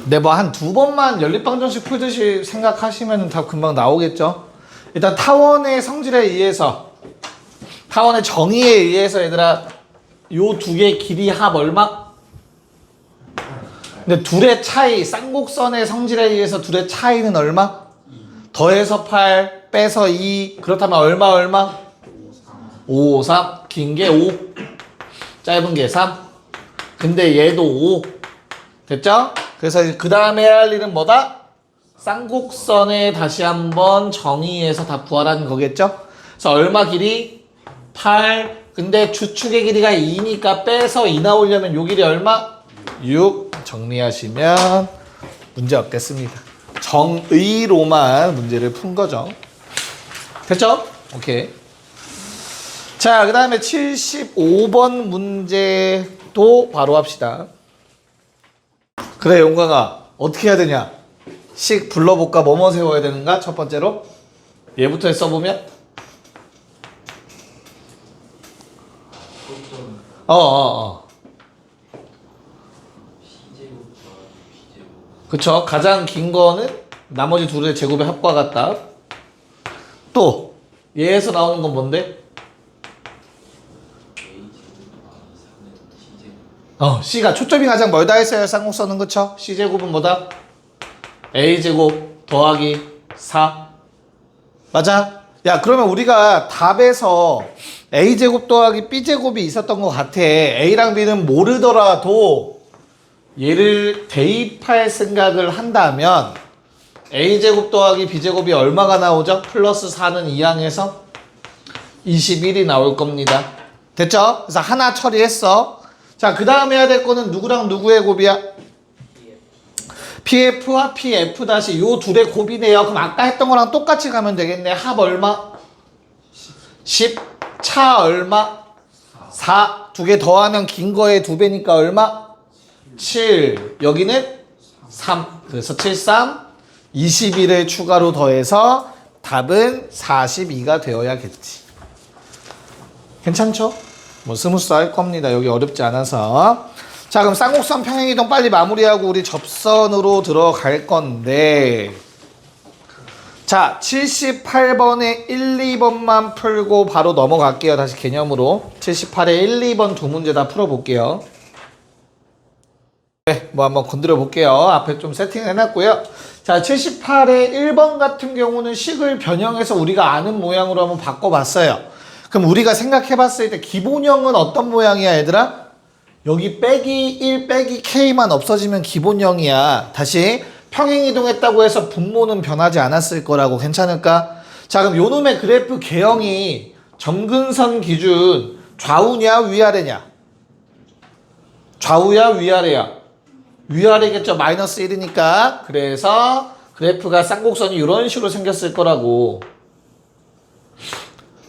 네, 뭐 한 두 번만 연립방정식 풀듯이 생각하시면 다 금방 나오겠죠. 일단 타원의 성질에 의해서, 타원의 정의에 의해서 얘들아, 요 두 개의 길이 합 얼마? 근데 둘의 차이, 쌍곡선의 성질에 의해서 둘의 차이는 얼마? 더해서 8, 빼서 2, 그렇다면 얼마? 5, 3, 긴 게 5, 짧은 게 3. 근데 얘도 5. 됐죠? 그래서 그 다음에 할 일은 뭐다? 쌍곡선에 다시 한번 정의해서 다 구하라는 거겠죠? 그래서 얼마 길이? 8. 근데 주축의 길이가 2니까 빼서 2 나오려면 요 길이 얼마? 6. 정리하시면 문제 없겠습니다. 정의로만 문제를 푼 거죠. 됐죠? 오케이. 자, 그 다음에 75번 문제도 바로 합시다. 그래, 용광아. 어떻게 해야 되냐? 식 불러볼까? 뭐뭐 세워야 되는가? 첫 번째로. 얘부터 써보면? 그쵸. 가장 긴 거는 나머지 둘의 제곱의 합과 같다. 또 얘에서 나오는 건 뭔데? C가 초점이 가장 멀다 했어요. 쌍곡선은. 그쵸? C제곱은 뭐다? A제곱 더하기 4. 맞아? 야, 그러면 우리가 답에서 A제곱 더하기 B제곱이 있었던 것 같아. A랑 B는 모르더라도 얘를 대입할 생각을 한다면 A제곱 더하기 B제곱이 얼마가 나오죠? 플러스 4는 2항에서 21이 나올 겁니다. 됐죠? 그래서 하나 처리했어. 자, 그 다음에 해야 될 거는 누구랑 누구의 곱이야? PF와 PF 다시 요 둘의 곱이네요. 그럼 아까 했던 거랑 똑같이 가면 되겠네. 합 얼마? 10. 차 얼마? 4. 두 개 더하면 긴 거에 2배니까 얼마? 7. 여기는 3. 그래서 7, 3, 21을 추가로 더해서 답은 42가 되어야겠지. 괜찮죠? 뭐 스무스 할 겁니다. 여기 어렵지 않아서. 자, 그럼 쌍곡선 평행이동 빨리 마무리하고 우리 접선으로 들어갈 건데, 자, 78번에 1, 2번만 풀고 바로 넘어갈게요. 다시 개념으로 78에 1, 2번 두 문제 다 풀어볼게요. 네, 뭐 한번 건드려 볼게요. 앞에 좀 세팅해놨고요. 자, 78에 1번 같은 경우는 식을 변형해서 우리가 아는 모양으로 한번 바꿔봤어요. 그럼 우리가 생각해봤을 때 기본형은 어떤 모양이야, 얘들아? 여기 빼기 1 빼기 K만 없어지면 기본형이야. 다시 평행이동했다고 해서 분모는 변하지 않았을 거라고. 괜찮을까? 자, 그럼 요놈의 그래프 개형이 점근선 기준 좌우냐 위아래냐? 좌우야 위아래야? 위아래겠죠. 마이너스 1이니까. 그래서 그래프가 쌍곡선이 이런 식으로 생겼을 거라고.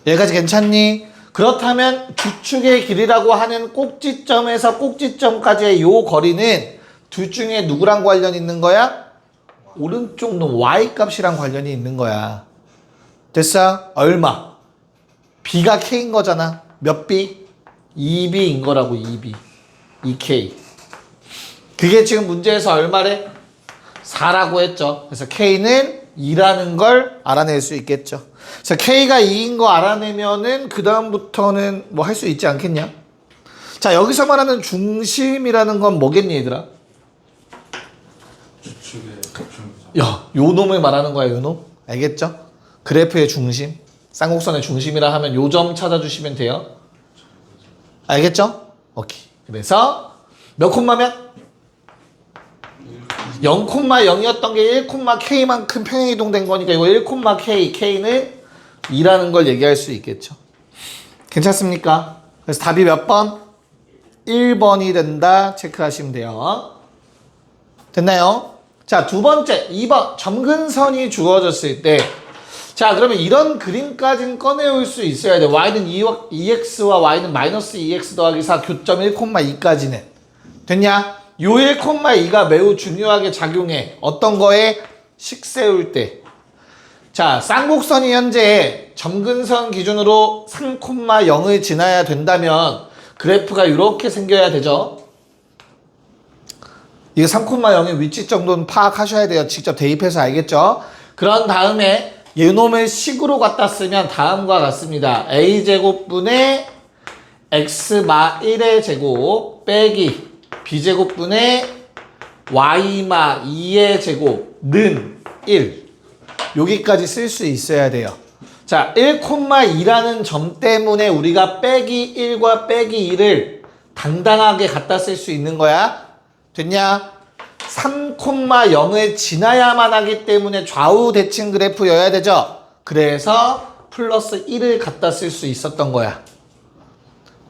여기까지 괜찮니? 그렇다면 주축의 길이라고 하는 꼭지점에서 꼭지점까지의 요 거리는 둘 중에 누구랑 관련이 있는 거야? 오른쪽 놈 Y값이랑 관련이 있는 거야. 됐어? 얼마? B가 K인 거잖아. 몇 B? 2B인 거라고. 2B 2K. 그게 지금 문제에서 얼마래? 4라고 했죠. 그래서 K는 2라는 걸 알아낼 수 있겠죠. 그래서 K가 2인 거 알아내면은 그 다음부터는 뭐 할 수 있지 않겠냐? 자, 여기서 말하는 중심이라는 건 뭐겠니, 얘들아? 야, 요 놈을 말하는 거야, 요 놈. 알겠죠? 그래프의 중심, 쌍곡선의 중심이라 하면 요 점 찾아주시면 돼요. 알겠죠? 오케이. 그래서 몇 콤마면? 0,0이었던 게 1,K만큼 평행이동된 거니까 이거 1,K, K는 2라는 걸 얘기할 수 있겠죠. 괜찮습니까? 그래서 답이 몇 번? 1번이 된다. 체크하시면 돼요. 됐나요? 자, 두 번째, 2번. 점근선이 주어졌을 때, 자, 그러면 이런 그림까지는 꺼내올 수 있어야 돼. y는 2x와 y는 마이너스 2x 더하기 4 교점 1,2까지는. 됐냐? 요 1,2가 매우 중요하게 작용해. 어떤 거에? 식 세울 때. 자, 쌍곡선이 현재 점근선 기준으로 3,0을 지나야 된다면 그래프가 이렇게 생겨야 되죠. 이거 3,0의 위치 정도는 파악하셔야 돼요. 직접 대입해서 알겠죠? 그런 다음에 이놈을 식으로 갖다 쓰면 다음과 같습니다. a제곱분의 x마 1의 제곱 빼기 b제곱분의 y마 2의 제곱는 1. 여기까지 쓸 수 있어야 돼요. 자, 1,2라는 점 때문에 우리가 빼기 1과 빼기 2를 당당하게 갖다 쓸 수 있는 거야. 됐냐? 3,0을 지나야만 하기 때문에 좌우 대칭 그래프여야 되죠. 그래서 플러스 1을 갖다 쓸 수 있었던 거야.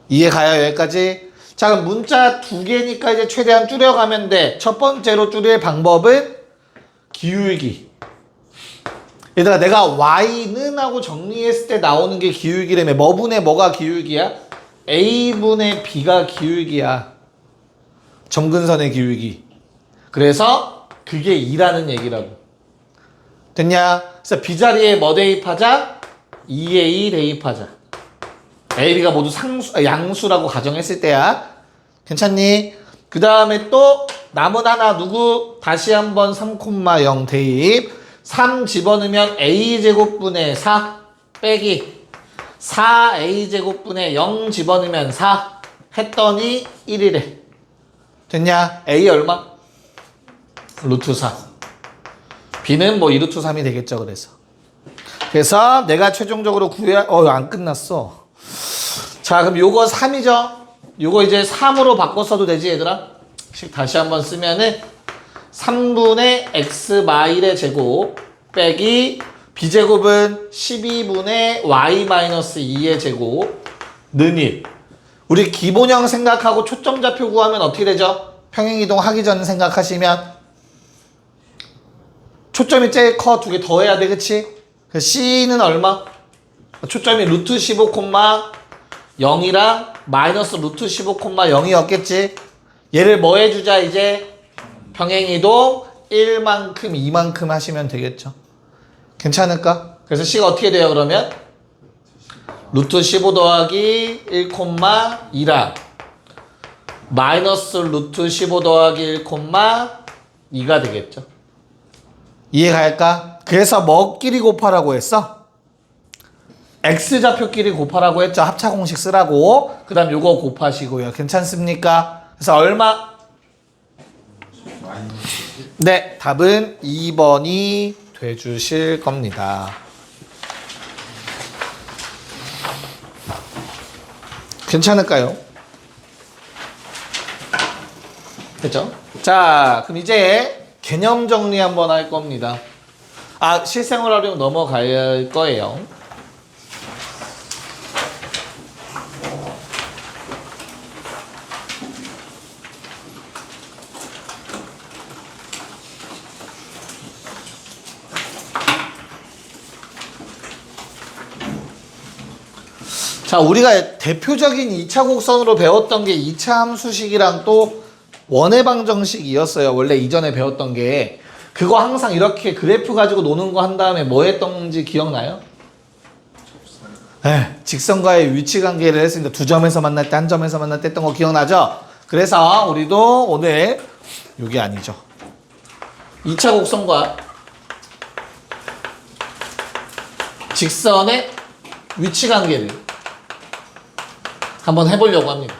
이해가요? 여기까지? 자, 그럼 문자 두 개니까 이제 최대한 줄여가면 돼. 첫 번째로 줄일 방법은 기울기. 얘들아, 내가 y는 하고 정리했을 때 나오는 게 기울기라며. 뭐분의 뭐가 기울기야? a분의 b가 기울기야. 점근선의 기울기. 그래서 그게 2라는 얘기라고. 됐냐? 그래서 b자리에 뭐 대입하자? 2a 대입하자. a, b가 모두 양수라고 가정했을 때야. 괜찮니? 그 다음에 또 남은 하나 누구? 다시 한번 3,0 대입. 3 집어넣으면 a제곱분의 4 빼기 4a제곱분의 0 집어넣으면 4 했더니 1이래. 됐냐? a 얼마? 루트 4. b는 뭐 2루트 3이 되겠죠. 그래서 내가 최종적으로 구해야 안 끝났어. 자, 그럼 요거 3이죠. 요거 이제 3으로 바꿔 써도 되지 얘들아? 다시 한번 쓰면은 3분의 x 마일의 제곱 빼기 b제곱은 12분의 y 마이너스 2의 제곱는 1. 우리 기본형 생각하고 초점좌표 구하면 어떻게 되죠? 평행이동 하기 전 생각하시면 초점이 제일 커. 두 개 더해야 돼. 그치? c는 얼마? 초점이 루트 15, 0이랑 마이너스 루트 15, 0이었겠지? 얘를 뭐 해주자 이제? 평행이동 1만큼 2만큼 하시면 되겠죠. 괜찮을까? 그래서 c가 어떻게 돼요 그러면? 루트 15 더하기 1,2랑 마이너스 루트 15 더하기 1,2가 되겠죠. 이해갈까? 그래서 뭐끼리 곱하라고 했어? x좌표끼리 곱하라고 했죠. 합차공식 쓰라고. 그 다음 요거 곱하시고요. 괜찮습니까? 그래서 얼마? 네, 답은 2번이 돼주실 겁니다. 괜찮을까요? 됐죠? 자, 그럼 이제 개념 정리 한번 할 겁니다. 실생활 활용 넘어갈 거예요. 자, 우리가 대표적인 2차 곡선으로 배웠던 게 2차 함수식이랑 또 원의 방정식이었어요. 원래 이전에 배웠던 게. 그거 항상 이렇게 그래프 가지고 노는 거 한 다음에 뭐 했던지 기억나요? 네, 직선과의 위치 관계를 했으니까 두 점에서 만날 때, 한 점에서 만날 때 했던 거 기억나죠? 그래서 우리도 오늘 이게 아니죠. 2차 곡선과 직선의 위치 관계를 한번 해보려고 합니다.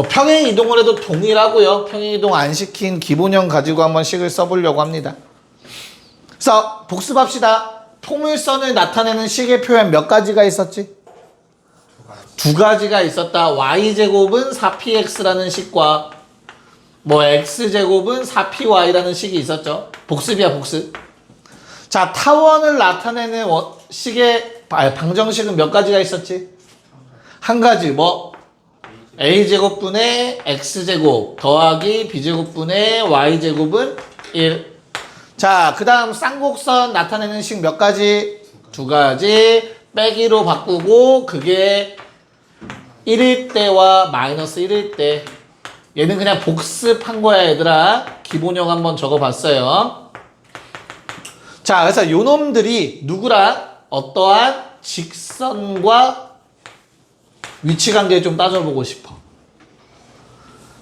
평행 이동을 해도 동일하고요. 평행 이동 안 시킨 기본형 가지고 한번 식을 써보려고 합니다. 그래서 복습합시다. 통일선을 나타내는 식의 표현 몇 가지가 있었지? 두 가지가 있었다. y제곱은 4px라는 식과 뭐 x제곱은 4py라는 식이 있었죠. 복습이야, 복습. 자, 타원을 나타내는 식의 방정식은 몇 가지가 있었지? 한 가지. 뭐 a제곱분의 x제곱 더하기 b제곱분의 y제곱은 1. 자, 그 다음 쌍곡선 나타내는 식 몇 가지? 두 가지. 빼기로 바꾸고 그게 1일 때와 마이너스 1일 때. 얘는 그냥 복습한 거야 얘들아. 기본형 한번 적어봤어요. 자, 그래서 요놈들이 누구랑 어떠한 직선과 위치 관계를 좀 따져보고 싶어.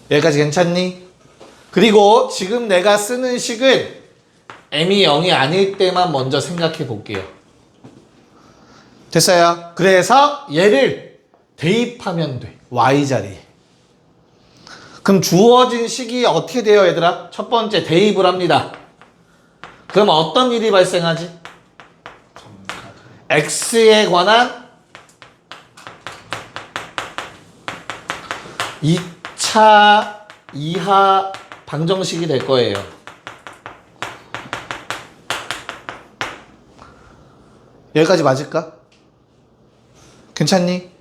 여기까지 괜찮니? 그리고 지금 내가 쓰는 식은 m이 0이 아닐 때만 먼저 생각해 볼게요. 됐어요? 그래서 얘를 대입하면 돼. y자리에. 그럼 주어진 식이 어떻게 돼요, 얘들아? 첫 번째 대입을 합니다. 그럼 어떤 일이 발생하지? x에 관한 2차 이하 방정식이 될 거예요. 여기까지 맞을까? 괜찮니?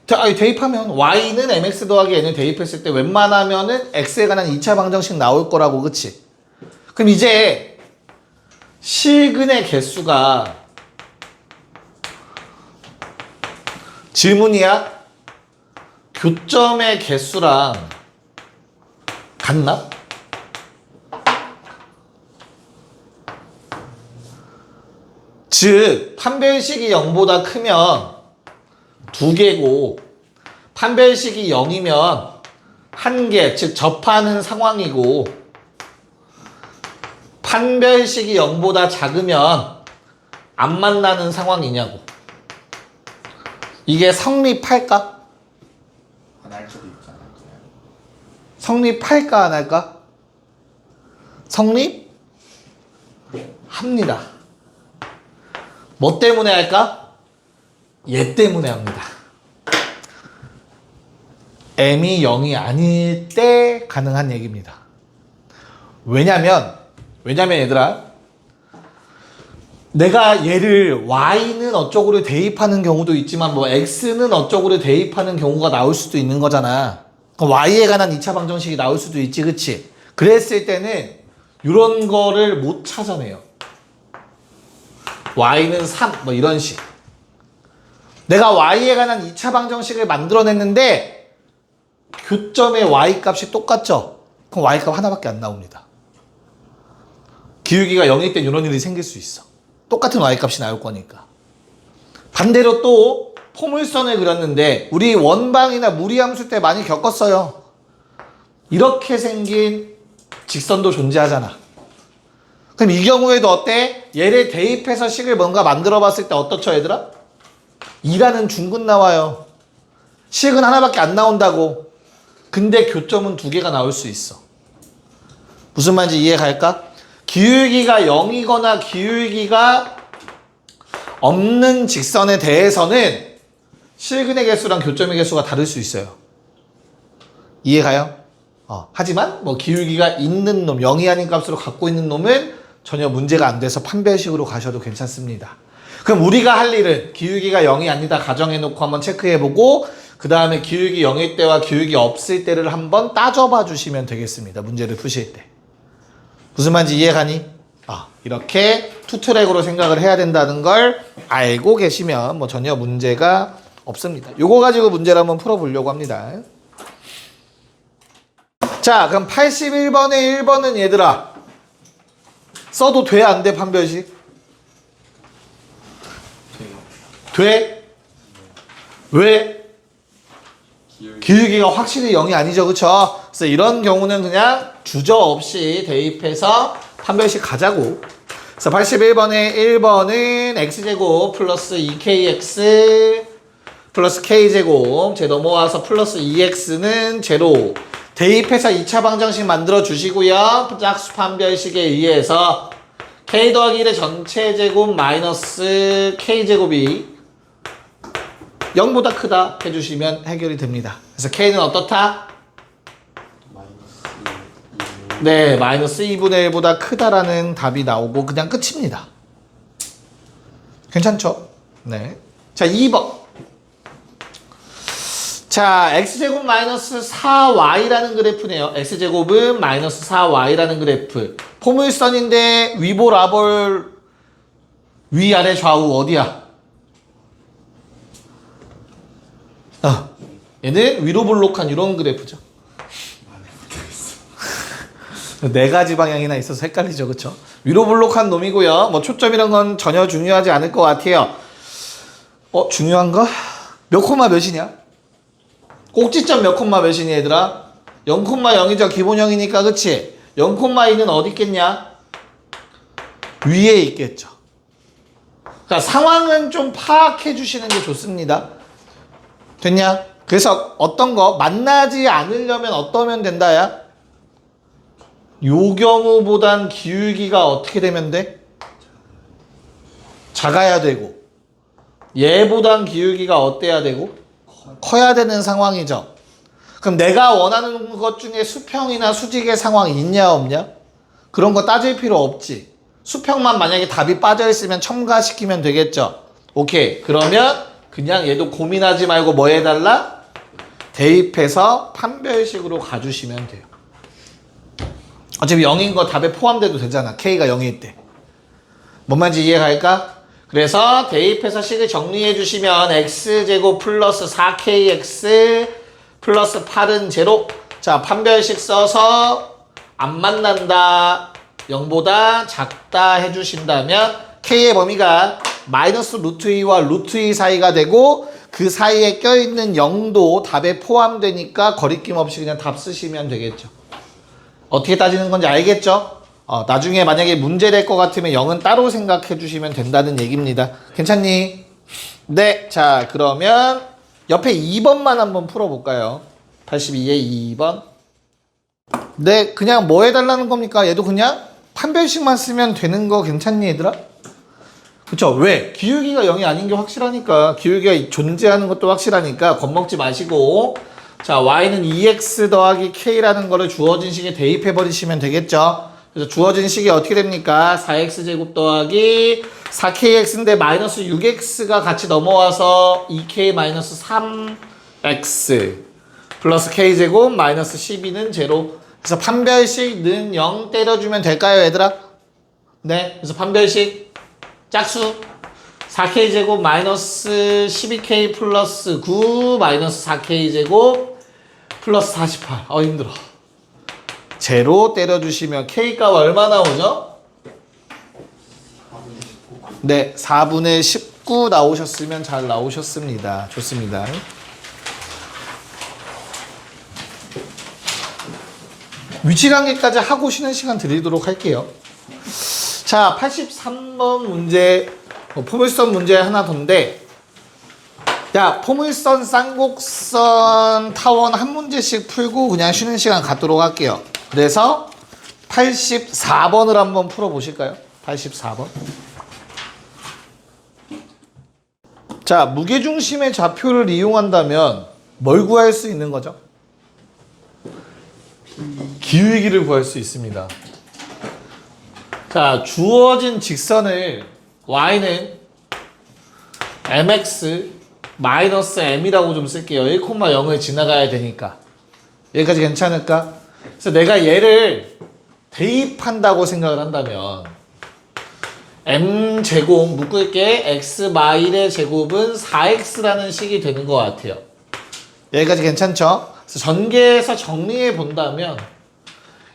대입하면 y는 mx 더하기 n을 대입했을 때 웬만하면은 x에 관한 2차 방정식 나올 거라고, 그치? 그럼 이제 실근의 개수가 질문이야? 교점의 개수랑 같나? 즉 판별식이 0보다 크면 2개고 판별식이 0이면 1개, 즉 접하는 상황이고 판별식이 0보다 작으면 안 만나는 상황이냐고. 이게 성립할까? 안 할 수도 있잖아요. 성립할까 안 할까? 성립합니다. 뭐 때문에 할까? 얘 때문에 합니다. m이 0이 아닐 때 가능한 얘기입니다. 왜냐면 얘들아, 내가 얘를 y는 어쩌고를 대입하는 경우도 있지만 뭐 x는 어쩌고를 대입하는 경우가 나올 수도 있는 거잖아. 그럼 y에 관한 2차 방정식이 나올 수도 있지, 그치? 그랬을 때는 이런 거를 못 찾아내요. y는 3, 뭐 이런 식. 내가 y에 관한 2차 방정식을 만들어냈는데 교점의 y 값이 똑같죠? 그럼 y 값 하나밖에 안 나옵니다. 기울기가 0일 땐 이런 일이 생길 수 있어. 똑같은 y값이 나올 거니까. 반대로 또 포물선을 그렸는데 우리 원방이나 무리함수 때 많이 겪었어요. 이렇게 생긴 직선도 존재하잖아. 그럼 이 경우에도 어때? 얘를 대입해서 식을 뭔가 만들어 봤을 때 어떻죠, 얘들아? 2라는 중근 나와요. 식은 하나밖에 안 나온다고. 근데 교점은 2개가 나올 수 있어. 무슨 말인지 이해 갈까? 기울기가 0이거나 기울기가 없는 직선에 대해서는 실근의 개수랑 교점의 개수가 다를 수 있어요. 이해 가요? 하지만 뭐 기울기가 있는 놈, 0이 아닌 값으로 갖고 있는 놈은 전혀 문제가 안 돼서 판별식으로 가셔도 괜찮습니다. 그럼 우리가 할 일은 기울기가 0이 아니다 가정해놓고 한번 체크해보고 그 다음에 기울기 0일 때와 기울기 없을 때를 한번 따져봐 주시면 되겠습니다. 문제를 푸실 때. 무슨 말인지 이해가니? 이렇게 투트랙으로 생각을 해야 된다는 걸 알고 계시면 뭐 전혀 문제가 없습니다. 요거 가지고 문제를 한번 풀어보려고 합니다. 자, 그럼 81번에 1번은 얘들아 써도 돼, 안 돼, 판별식? 돼? 왜? 기울기가 확실히 0이 아니죠, 그쵸? 그래서 이런 경우는 그냥 주저없이 대입해서 판별식 가자고. 그래서 81번에 1번은 x제곱 플러스 2kx 플러스 k제곱 제 넘어와서 플러스 2x는 제로 대입해서 2차 방정식 만들어 주시고요. 짝수 판별식에 의해서 k 더하기 1의 전체 제곱 마이너스 k제곱이 0보다 크다 해주시면 해결이 됩니다. 그래서 k는 어떻다? 네, 마이너스 2분의 1보다 크다라는 답이 나오고 그냥 끝입니다. 괜찮죠? 네. 자, 2번. 자, x제곱 마이너스 4y라는 그래프네요. x제곱은 마이너스 4y라는 그래프. 포물선인데 위볼, 아볼, 위아래 좌우 어디야? 얘는 위로 볼록한 이런 그래프죠. 네 가지 방향이나 있어서 헷갈리죠, 그쵸? 위로 볼록한 놈이고요. 뭐 초점이란 건 전혀 중요하지 않을 것 같아요. 중요한가? 몇 콤마 몇이냐? 꼭지점 몇 콤마 몇이니 얘들아? 0,0이죠. 기본형이니까 그치? 0,2는 어디 있겠냐? 위에 있겠죠. 그러니까 상황은 좀 파악해 주시는 게 좋습니다. 됐냐? 그래서 어떤 거 만나지 않으려면 어떠면 된다야? 요 경우보단 기울기가 어떻게 되면 돼? 작아야 되고 얘보단 기울기가 어때야 되고? 커야 되는 상황이죠. 그럼 내가 원하는 것 중에 수평이나 수직의 상황이 있냐 없냐? 그런 거 따질 필요 없지. 수평만 만약에 답이 빠져있으면 첨가시키면 되겠죠. 오케이. 그러면 그냥 얘도 고민하지 말고 뭐 해달라? 대입해서 판별식으로 가주시면 돼요. 어차피 0인 거 답에 포함돼도 되잖아. K가 0일 때. 뭔 말인지 이해갈까? 그래서 대입해서 식을 정리해 주시면 x제곱 플러스 4kx 플러스 8은 제로. 자, 판별식 써서 안 만난다. 0보다 작다 해주신다면 k의 범위가 마이너스 루트 2와 루트 2 사이가 되고 그 사이에 껴있는 0도 답에 포함되니까 거리낌 없이 그냥 답 쓰시면 되겠죠. 어떻게 따지는 건지 알겠죠? 나중에 만약에 문제 될 것 같으면 0은 따로 생각해 주시면 된다는 얘기입니다. 괜찮니? 네. 자, 그러면 옆에 2번만 한번 풀어볼까요? 82에 2번. 네. 그냥 뭐 해달라는 겁니까? 얘도 그냥 판별식만 쓰면 되는 거 괜찮니 얘들아? 그쵸? 왜? 기울기가 0이 아닌 게 확실하니까. 기울기가 존재하는 것도 확실하니까 겁먹지 마시고. 자, y는 2x 더하기 k라는 거를 주어진 식에 대입해 버리시면 되겠죠? 그래서 주어진 식이 어떻게 됩니까? 4x제곱 더하기 4kx인데 마이너스 6x가 같이 넘어와서 2k 마이너스 3x 플러스 k제곱 마이너스 12는 제로. 그래서 판별식는 0 때려주면 될까요, 얘들아? 네. 그래서 판별식 짝수 4k제곱 마이너스 12k 플러스 9 마이너스 4k제곱 플러스 48. 힘들어. 제로 때려주시면 k값 얼마 나오죠? 네, 4분의 19 나오셨으면 잘 나오셨습니다. 좋습니다. 위치 관계까지 하고 쉬는 시간 드리도록 할게요. 자, 83번 문제, 포물선 문제 하나 더인데, 야, 포물선, 쌍곡선, 타원 한 문제씩 풀고 그냥 쉬는 시간 갖도록 할게요. 그래서 84번을 한번 풀어보실까요? 84번. 자, 무게중심의 좌표를 이용한다면 뭘 구할 수 있는 거죠? 기울기를 구할 수 있습니다. 자, 주어진 직선을 y는 mx 마이너스 m이라고 좀 쓸게요. 1,0을 지나가야 되니까. 여기까지 괜찮을까? 그래서 내가 얘를 대입한다고 생각을 한다면 m제곱 묶을게 x 마일의 제곱은 4x라는 식이 되는 것 같아요. 여기까지 괜찮죠? 그래서 전개해서 정리해 본다면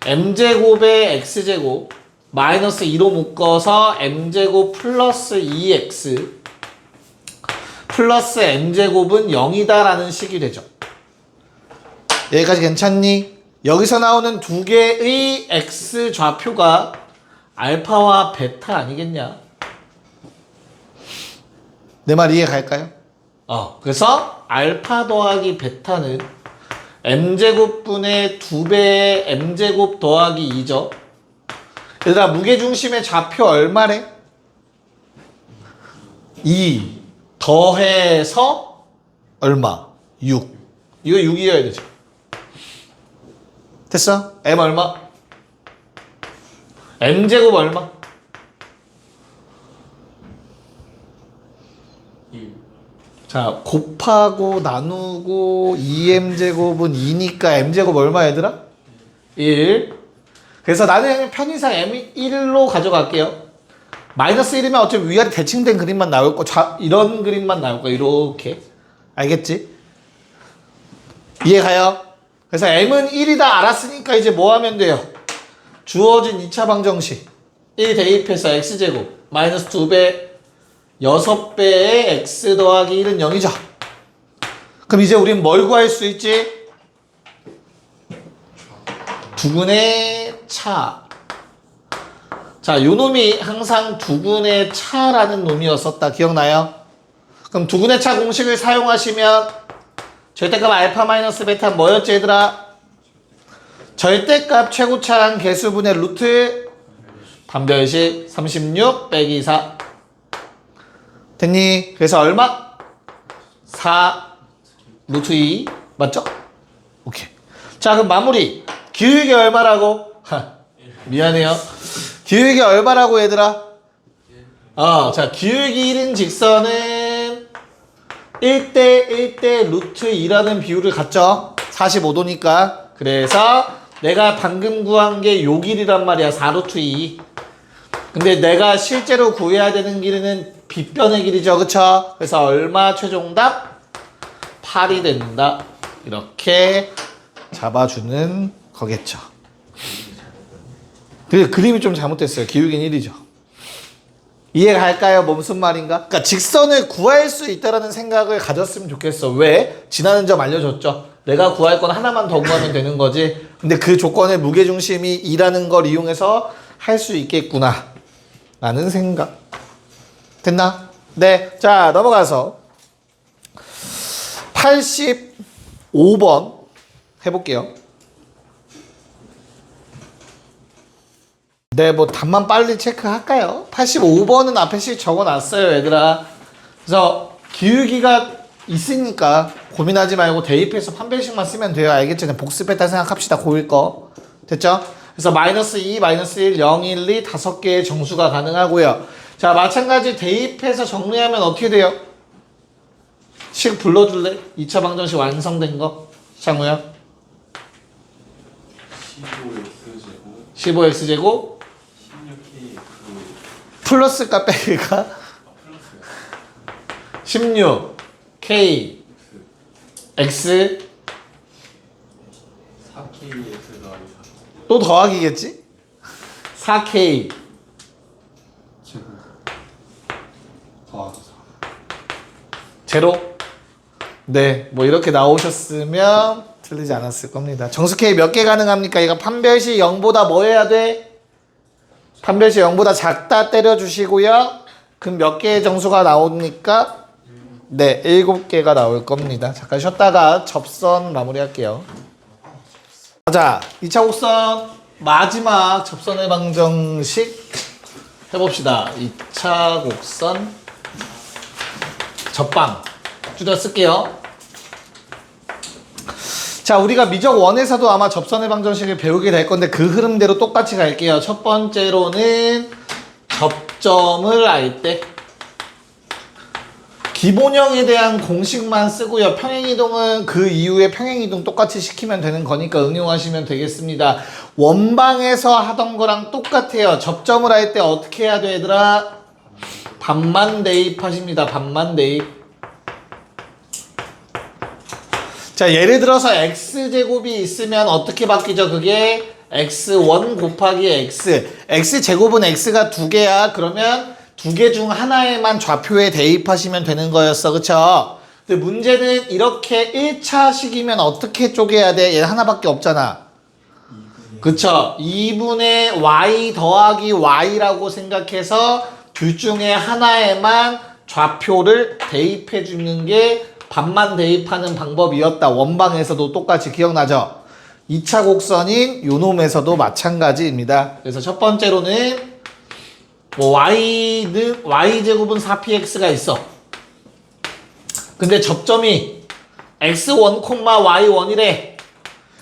m제곱에 x제곱 마이너스 2로 묶어서 m제곱 플러스 2x 플러스 m제곱은 0이다 라는 식이 되죠. 여기까지 괜찮니? 여기서 나오는 두 개의 x 좌표가 알파와 베타 아니겠냐? 내 말 이해 갈까요? 그래서 알파 더하기 베타는 m제곱분의 2배의 m제곱 더하기 2죠. 얘들아, 무게중심의 좌표 얼마래? 2 더해서 얼마? 6. 이거 6이어야 되죠. 됐어? m 얼마? m제곱 얼마? 1. 자, 곱하고 나누고 2m제곱은 2니까 m제곱 얼마 얘들아? 1. 그래서 나는 편의상 m 1로 가져갈게요. 마이너스 1이면 어차피 위아래 대칭된 그림만 나올 거, 이런 그림만 나올 거, 이렇게. 알겠지? 이해가요? 그래서 m은 1이다 알았으니까 이제 뭐 하면 돼요? 주어진 2차 방정식 1 대입해서 x제곱 마이너스 2배 6배의 x 더하기 1은 0이죠. 그럼 이제 우린 뭘 구할 수 있지? 두근의 차. 자, 요 놈이 항상 두근의 차라는 놈이었었다. 기억나요? 그럼 두근의 차 공식을 사용하시면 절대값 알파 마이너스 베타 뭐였지 얘들아? 절대값 최고차항 개수분의 루트 반별식 36 빼기 4 됐니? 그래서 얼마? 4 루트 2 맞죠? 오케이. 자, 그럼 마무리. 기울기 얼마라고? 미안해요. 기울기 얼마라고 얘들아? 자, 기울기 1인 직선은 1대 1대 루트 2라는 비율을 갖죠? 45도니까. 그래서 내가 방금 구한 게 요 길이란 말이야. 4루트 2. 근데 내가 실제로 구해야 되는 길이는 빗변의 길이죠. 그쵸? 그래서 얼마 최종답? 8이 된다. 이렇게 잡아주는 거겠죠. 그 그림이 좀 잘못됐어요. 기울기는 1이죠. 이해갈까요? 뭐 무슨 말인가? 그러니까 직선을 구할 수 있다는 생각을 가졌으면 좋겠어. 왜? 지나는 점 알려줬죠. 내가 구할 건 하나만 더 구하면 되는 거지. 근데 그 조건의 무게중심이 2라는 걸 이용해서 할 수 있겠구나 라는 생각. 됐나? 네. 자, 넘어가서 85번 해볼게요. 네, 뭐 답만 빨리 체크할까요? 85번은 앞에 씩 적어놨어요, 얘들아. 그래서 기울기가 있으니까 고민하지 말고 대입해서 판별식만 쓰면 돼요. 알겠죠? 그냥 복습했다 생각합시다. 고1 거. 됐죠? 그래서 마이너스 2, 마이너스 1, 0, 1, 2 5개의 정수가 가능하고요. 자, 마찬가지 대입해서 정리하면 어떻게 돼요? 식 불러줄래? 2차 방정식 완성된 거. 창우야. 15x제곱 16k 플러스가 빼기가 16k x 4kx가 또 더하기겠지? 4k 제곱 더하기 4 제로. 네, 뭐 이렇게 나오셨으면 틀리지 않았을 겁니다. 정수 K 몇 개 가능합니까? 이거 판별식 0보다 뭐 해야 돼? 판별식 0보다 작다 때려주시고요. 그럼 몇 개의 정수가 나옵니까? 네, 7개가 나올 겁니다. 잠깐 쉬었다가 접선 마무리할게요. 자, 2차 곡선 마지막 접선의 방정식 해봅시다. 2차 곡선 접방 줄여 쓸게요. 자, 우리가 미적 1에서도 아마 접선의 방정식을 배우게 될 건데 그 흐름대로 똑같이 갈게요. 첫 번째로는 접점을 알 때 기본형에 대한 공식만 쓰고요. 평행이동은 그 이후에 평행이동 똑같이 시키면 되는 거니까 응용하시면 되겠습니다. 원방에서 하던 거랑 똑같아요. 접점을 할 때 어떻게 해야 돼, 얘들아? 반만 대입하십니다. 반만 대입. 자, 예를 들어서 x제곱이 있으면 어떻게 바뀌죠? 그게 x1 곱하기 x. x제곱은 x가 2개야. 그러면 2개 중 하나에만 좌표에 대입하시면 되는 거였어. 그쵸? 근데 문제는 이렇게 1차식이면 어떻게 쪼개야 돼? 얘 하나밖에 없잖아. 그쵸? 2분의 y 더하기 y라고 생각해서 둘 중에 하나에만 좌표를 대입해 주는 게 반만 대입하는 방법이었다. 원방에서도 똑같이 기억나죠? 2차 곡선인 요놈에서도 마찬가지입니다. 그래서 첫 번째로는 뭐 y제곱은 4px가 있어. 근데 접점이 x1, y1이래.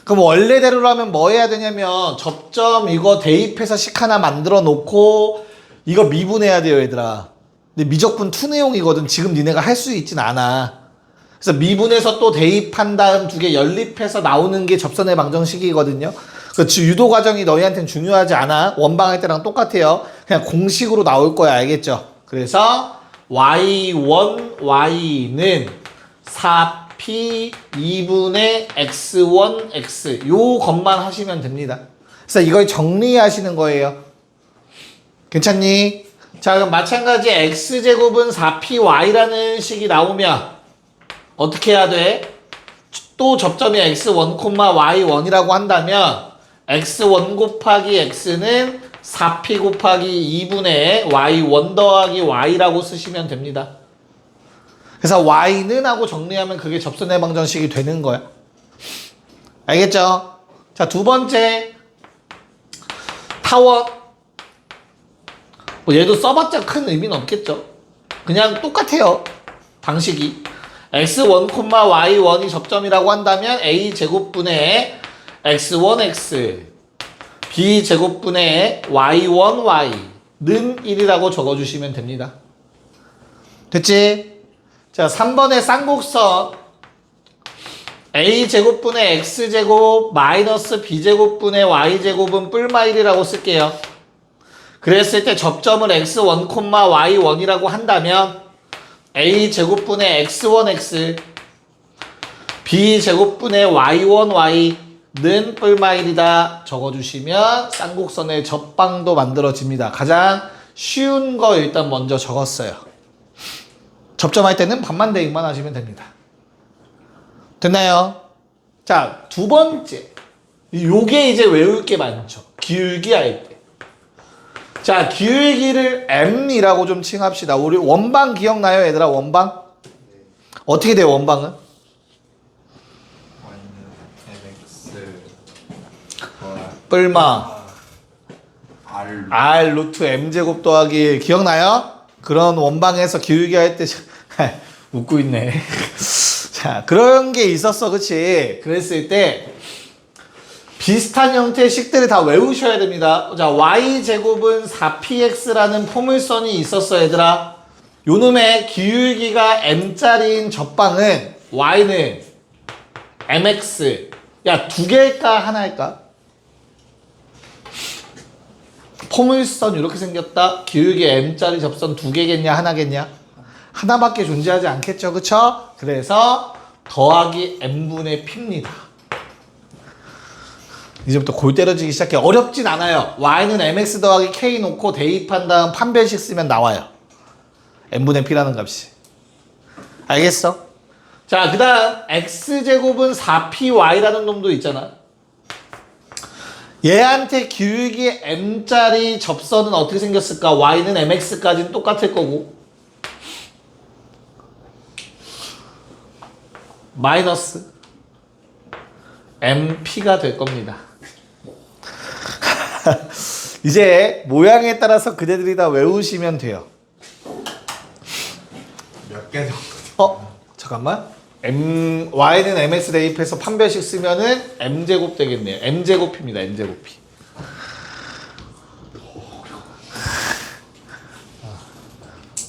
그럼 원래대로라면 뭐 해야 되냐면 접점 이거 대입해서 식 하나 만들어 놓고 이거 미분해야 돼요, 얘들아. 근데 미적분 2 내용이거든. 지금 니네가 할 수 있진 않아. 그래서 미분해서 또 대입한 다음 2개 연립해서 나오는 게 접선의 방정식이거든요. 그래서 유도 과정이 너희한테는 중요하지 않아. 원방할 때랑 똑같아요. 그냥 공식으로 나올 거야. 알겠죠? 그래서 y1, y는 4p 2분의 x1, x 요 것만 하시면 됩니다. 그래서 이걸 정리하시는 거예요. 괜찮니? 자, 그럼 마찬가지 x제곱은 4py라는 식이 나오면 어떻게 해야 돼? 또 접점이 x1, y1이라고 한다면 x1 곱하기 x는 4p 곱하기 2분의 y1 더하기 y라고 쓰시면 됩니다. 그래서 y는 하고 정리하면 그게 접선의 방정식이 되는 거야. 알겠죠? 자, 두 번째 타원. 뭐 얘도 써봤자 큰 의미는 없겠죠. 그냥 똑같아요. 방식이. x1, y1이 접점이라고 한다면 a제곱분의 x1x b제곱분의 y1y는 1이라고 적어주시면 됩니다. 됐지? 자, 3번의 쌍곡선 a제곱분의 x제곱 마이너스 b제곱분의 y제곱은 뿔마 1이라고 쓸게요. 그랬을 때 접점을 x1, y1이라고 한다면 a제곱분의 x1x b제곱분의 y1y는 뿔마 1이다 적어주시면 쌍곡선의 접방도 만들어집니다. 가장 쉬운 거 일단 먼저 적었어요. 접점할 때는 반만 대입만 하시면 됩니다. 됐나요? 자, 두 번째. 요게 이제 외울 게 많죠. 기울기 할 때. 자, 기울기를 m이라고 좀 칭합시다. 우리 원방 기억나요, 얘들아? 원방? 어떻게 돼요, 원방은? 뿔마 r 루트 m제곱 더하기 기억나요? 그런 원방에서 기울기 할 때 웃고 있네. 자, 그런 게 있었어, 그치? 그랬을 때 비슷한 형태의 식들을 다 외우셔야 됩니다. 자, y제곱은 4px라는 포물선이 있었어, 얘들아. 요놈의 기울기가 m짜리인 접방은 y는 mx. 야, 두 개일까, 하나일까? 포물선 이렇게 생겼다. 기울기 m짜리 접선 두 개겠냐, 하나겠냐? 하나밖에 존재하지 않겠죠, 그쵸? 그래서 더하기 m분의 p입니다. 이제부터 골 때려지기 시작해. 어렵진 않아요. y는 mx 더하기 k 놓고 대입한 다음 판별식 쓰면 나와요. m분의 p라는 값이. 알겠어? 자, 그 다음 x제곱은 4py라는 놈도 있잖아. 얘한테 기울기 m짜리 접선은 어떻게 생겼을까? y는 mx까지는 똑같을 거고 마이너스 mp가 될 겁니다. 이제 모양에 따라서 그대들이 다 외우시면 돼요. 몇 개 정도? 잠깐만. y는 mx 대입해서 판별식 쓰면은 m제곱 되겠네요. m제곱입니다. m제곱이.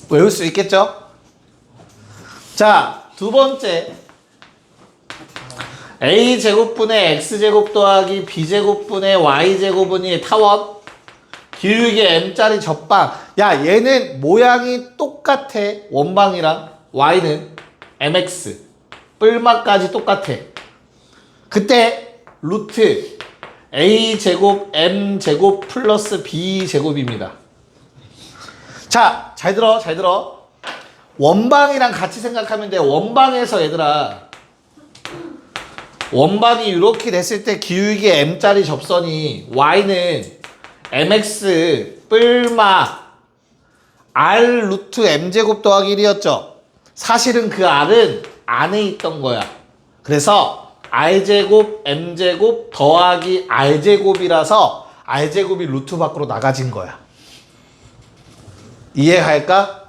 외울 수 있겠죠? 자, 두 번째. a제곱분의 x제곱 더하기 b제곱분의 y제곱은 이 타원. 기울기 m짜리 접방. 야, 얘는 모양이 똑같아. 원방이랑 y는 mx. 뿔마까지 똑같아. 그때 루트 a제곱 m제곱 플러스 b제곱입니다. 자, 잘 들어, 잘 들어. 원방이랑 같이 생각하면 돼. 원방에서 얘들아, 원방이 이렇게 됐을 때 기울기 m짜리 접선이 y는 mx 뿔마 r 루트 m제곱 더하기 1이었죠. 사실은 그 r은 안에 있던 거야. 그래서 r제곱 m제곱 더하기 r제곱이라서 r제곱이 루트 밖으로 나가진 거야. 이해할까?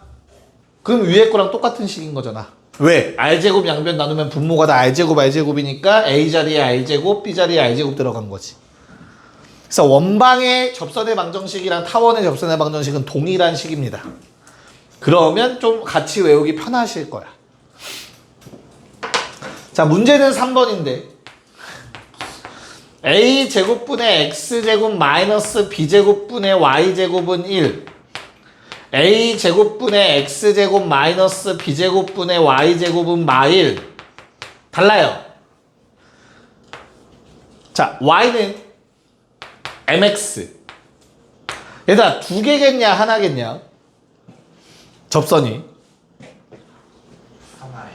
그럼 위에 거랑 똑같은 식인 거잖아. 왜? r제곱 양변 나누면 분모가 다 r제곱 r제곱이니까 a 자리에 r제곱 b 자리에 r제곱 들어간 거지. 그래서 원방의 접선의 방정식이랑 타원의 접선의 방정식은 동일한 식입니다. 그러면 좀 같이 외우기 편하실 거야. 자, 문제는 3번인데 a제곱분의 x제곱 마이너스 b제곱분의 y제곱은 1, a제곱분의 x제곱 마이너스 b제곱분의 y제곱은 마1. 달라요. 자, y는 mx. 얘들아, 두 개겠냐, 하나겠냐? 접선이. 하나에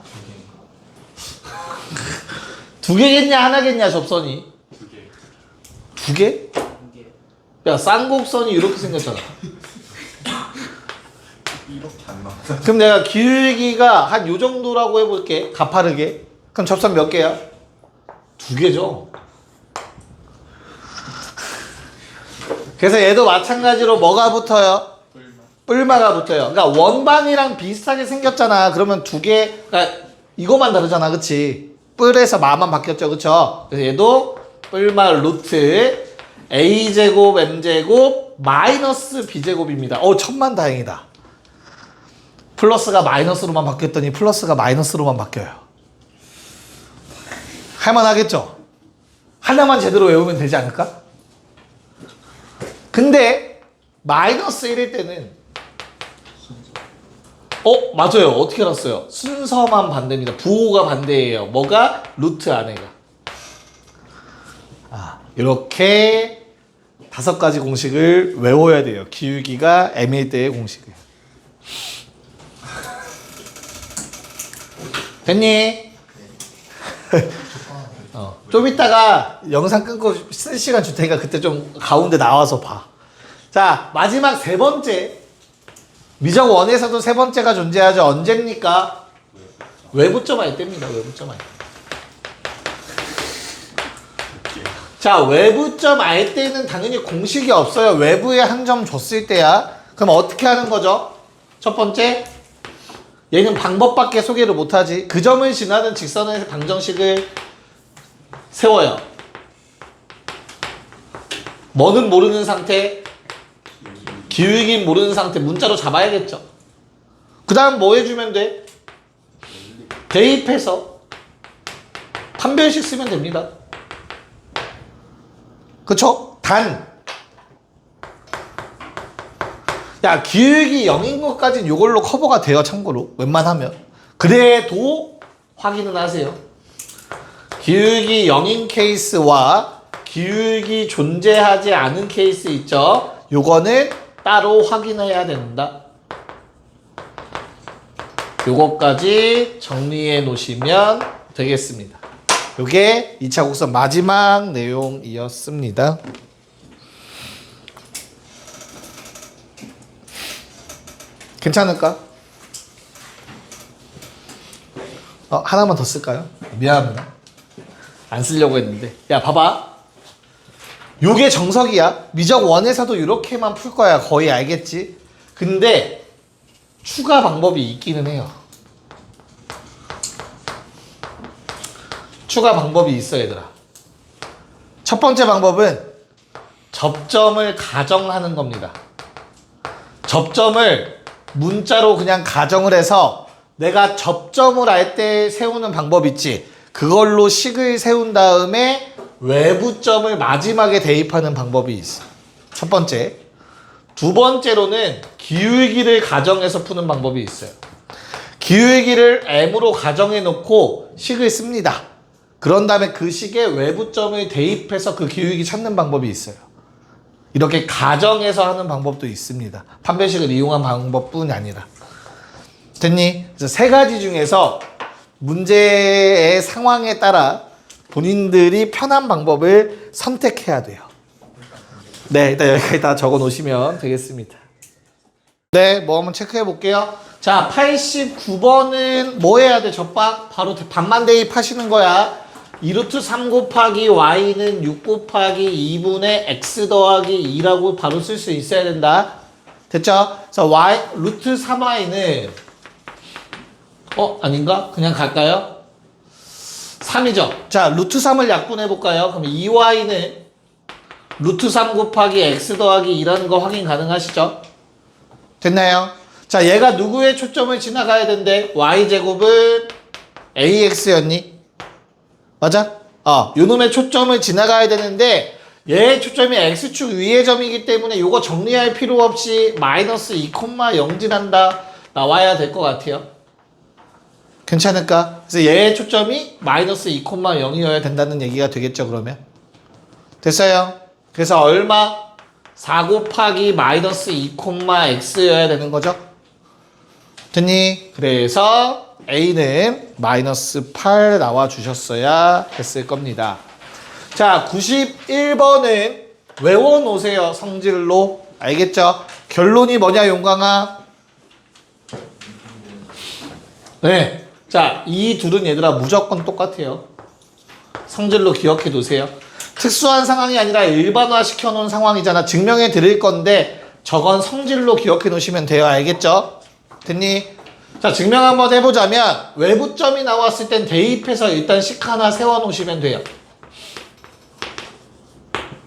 두 개인가? 두 개겠냐, 하나겠냐, 접선이? 두 두 개? 야, 쌍곡선이 이렇게 생겼잖아. 이렇게 안 나와. 그럼 내가 길기가 한 요 정도라고 해볼게. 가파르게. 그럼 접선 몇 개야? 두 개죠. 그래서 얘도 마찬가지로 뭐가 붙어요? 뿔마가 붙어요. 그러니까 원방이랑 비슷하게 생겼잖아. 그러면 두 개, 그러니까 이거만 다르잖아. 그치? 뿔에서 마만 바뀌었죠. 그쵸? 그래서 얘도 뿔마 루트 a제곱 m제곱 마이너스 b제곱입니다. 천만다행이다. 플러스가 마이너스로만 바뀌었더니 플러스가 마이너스로만 바뀌어요. 할만하겠죠? 하나만 제대로 외우면 되지 않을까? 근데 마이너스 1일 때는 맞아요. 어떻게 알았어요? 순서만 반대입니다. 부호가 반대예요. 뭐가? 루트 안에가. 이렇게 5가지 공식을 외워야 돼요. 기울기가 m일 때의 공식을. 됐니? 좀 이따가 영상 끊고 쓸 시간 줄 테니까 그때 좀 가운데 나와서 봐. 자, 마지막 세 번째. 미적 원에서도 세 번째가 존재하죠. 언제입니까? 외부점 할 때입니다. 외부점 할 때. 자, 외부점 알 때는 당연히 공식이 없어요. 외부에 한 점 줬을 때야. 그럼 어떻게 하는 거죠? 첫 번째, 얘는 방법밖에 소개를 못하지. 그 점을 지나는 직선의 방정식을 세워요. 뭐는 모르는 상태, 기울기 모르는 상태 문자로 잡아야겠죠. 그 다음 뭐 해주면 돼? 대입해서 판별식 쓰면 됩니다. 그쵸? 야, 기울기 0인 것까지는 이걸로 커버가 돼요. 참고로 웬만하면. 그래도 확인은 하세요. 기울기 0인 케이스와 기울기 존재하지 않은 케이스 있죠? 요거는 따로 확인해야 된다. 요거까지 정리해 놓으시면 되겠습니다. 요게 2차 곡선 마지막 내용이었습니다. 괜찮을까? 하나만 더 쓸까요? 미안합니다. 안 쓰려고 했는데. 야, 봐봐. 요게 정석이야. 미적 원에서도 이렇게만 풀 거야. 거의 알겠지? 근데 추가 방법이 있기는 해요. 추가 방법이 있어, 얘들아. 첫 번째 방법은 접점을 가정하는 겁니다. 접점을 문자로 그냥 가정을 해서 내가 접점을 알 때 세우는 방법 있지. 그걸로 식을 세운 다음에 외부점을 마지막에 대입하는 방법이 있어. 첫 번째. 두 번째로는 기울기를 가정해서 푸는 방법이 있어요. 기울기를 m으로 가정해 놓고 식을 씁니다. 그런 다음에 그 식에 외부점을 대입해서 그 기울기 찾는 방법이 있어요. 이렇게 가정해서 하는 방법도 있습니다. 판별식을 이용한 방법뿐이 아니라. 됐니? 그래서 세 가지 중에서 문제의 상황에 따라 본인들이 편한 방법을 선택해야 돼요. 네, 일단 여기까지 다 적어 놓으시면 되겠습니다. 네, 뭐 한번 체크해 볼게요. 자, 89번은 뭐 해야 돼, 접박? 바로 반만 대입하시는 거야. 2루트 3 곱하기 y는 6 곱하기 2분의 x 더하기 2라고 바로 쓸 수 있어야 된다. 됐죠? 그래서 y, 루트 3y는 아닌가? 그냥 갈까요? 3이죠. 자, 루트 3을 약분해 볼까요? 그럼 2y는 루트 3 곱하기 x 더하기 2라는 거 확인 가능하시죠? 됐나요? 자, 얘가 누구의 초점을 지나가야 된대? y제곱은 ax였니? 맞아? 요 놈의 초점을 지나가야 되는데 얘의 초점이 x축 위의 점이기 때문에 요거 정리할 필요 없이 마이너스 2,0 지난다 나와야 될 것 같아요. 괜찮을까? 그래서 얘의 초점이 마이너스 2,0이어야 된다는 얘기가 되겠죠, 그러면? 됐어요? 그래서 얼마? 4 곱하기 마이너스 2,x여야 되는 거죠? 됐니? 그래서 A는 마이너스 8 나와 주셨어야 했을 겁니다. 자, 91번은 외워놓으세요. 성질로. 알겠죠? 결론이 뭐냐 용광아? 네. 자, 이 둘은 얘들아 무조건 똑같아요. 성질로 기억해 두세요. 특수한 상황이 아니라 일반화 시켜놓은 상황이잖아. 증명해 드릴 건데 저건 성질로 기억해 놓으시면 돼요. 알겠죠? 됐니? 자, 증명 한번 해보자면 외부점이 나왔을 땐 대입해서 일단 식 하나 세워놓으시면 돼요.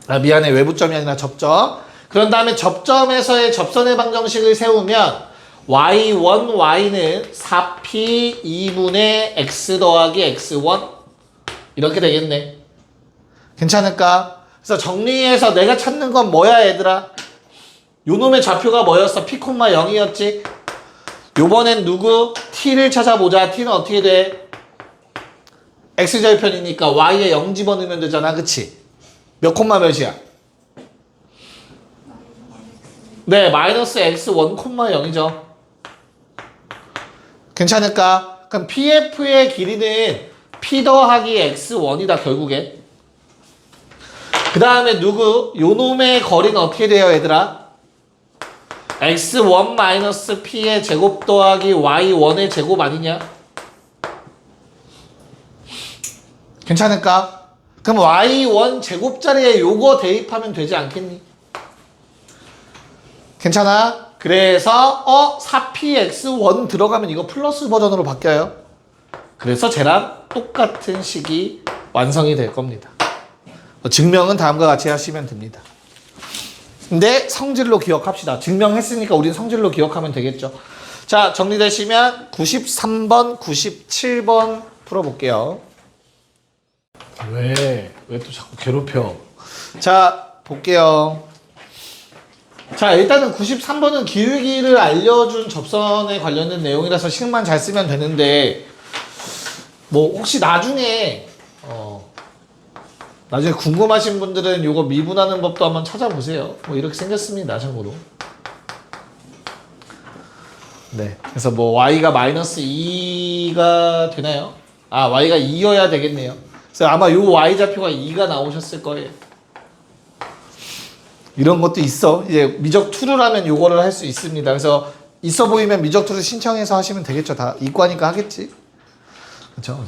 아, 미안해. 외부점이 아니라 접점. 그런 다음에 접점에서의 접선의 방정식을 세우면 y1, y는 4p 2분의 x 더하기 x1 이렇게 되겠네. 괜찮을까? 그래서 정리해서 내가 찾는 건 뭐야 얘들아? 요놈의 좌표가 뭐였어? p, 0이었지? 요번엔 누구? t를 찾아보자. t는 어떻게 돼? x절편이니까 y에 0 집어넣으면 되잖아. 그치? 몇 콤마 몇이야? 네, 마이너스 x1, 0이죠. 괜찮을까? 그럼 pf의 길이는 p 더하기 x1이다 결국에. 그 다음에 누구? 요놈의 거리는 어떻게 돼요 얘들아? x1 마이너스 p의 제곱 더하기 y1의 제곱 아니냐? 괜찮을까? 그럼 y1 제곱자리에 요거 대입하면 되지 않겠니? 괜찮아? 그래서 4px1 들어가면 이거 플러스 버전으로 바뀌어요. 그래서 쟤랑 똑같은 식이 완성이 될 겁니다. 증명은 다음과 같이 하시면 됩니다. 근데 성질로 기억합시다. 증명했으니까 우린 성질로 기억하면 되겠죠. 자, 정리되시면 93번, 97번 풀어볼게요. 왜 또 자꾸 괴롭혀? 자, 볼게요. 자, 일단은 93번은 기울기를 알려준 접선에 관련된 내용이라서 식만 잘 쓰면 되는데 뭐 혹시 나중에 궁금하신 분들은 요거 미분하는 법도 한번 찾아보세요. 뭐 이렇게 생겼습니다. 참고로. 네. 그래서 뭐 y가 마이너스 2가 되나요? 아, y가 2여야 되겠네요. 그래서 아마 요 y 좌표가 2가 나오셨을 거예요. 이런 것도 있어. 이제 미적 투를 하면 요거를 할 수 있습니다. 그래서 있어 보이면 미적 투를 신청해서 하시면 되겠죠. 다 이과니까 하겠지. 그렇죠.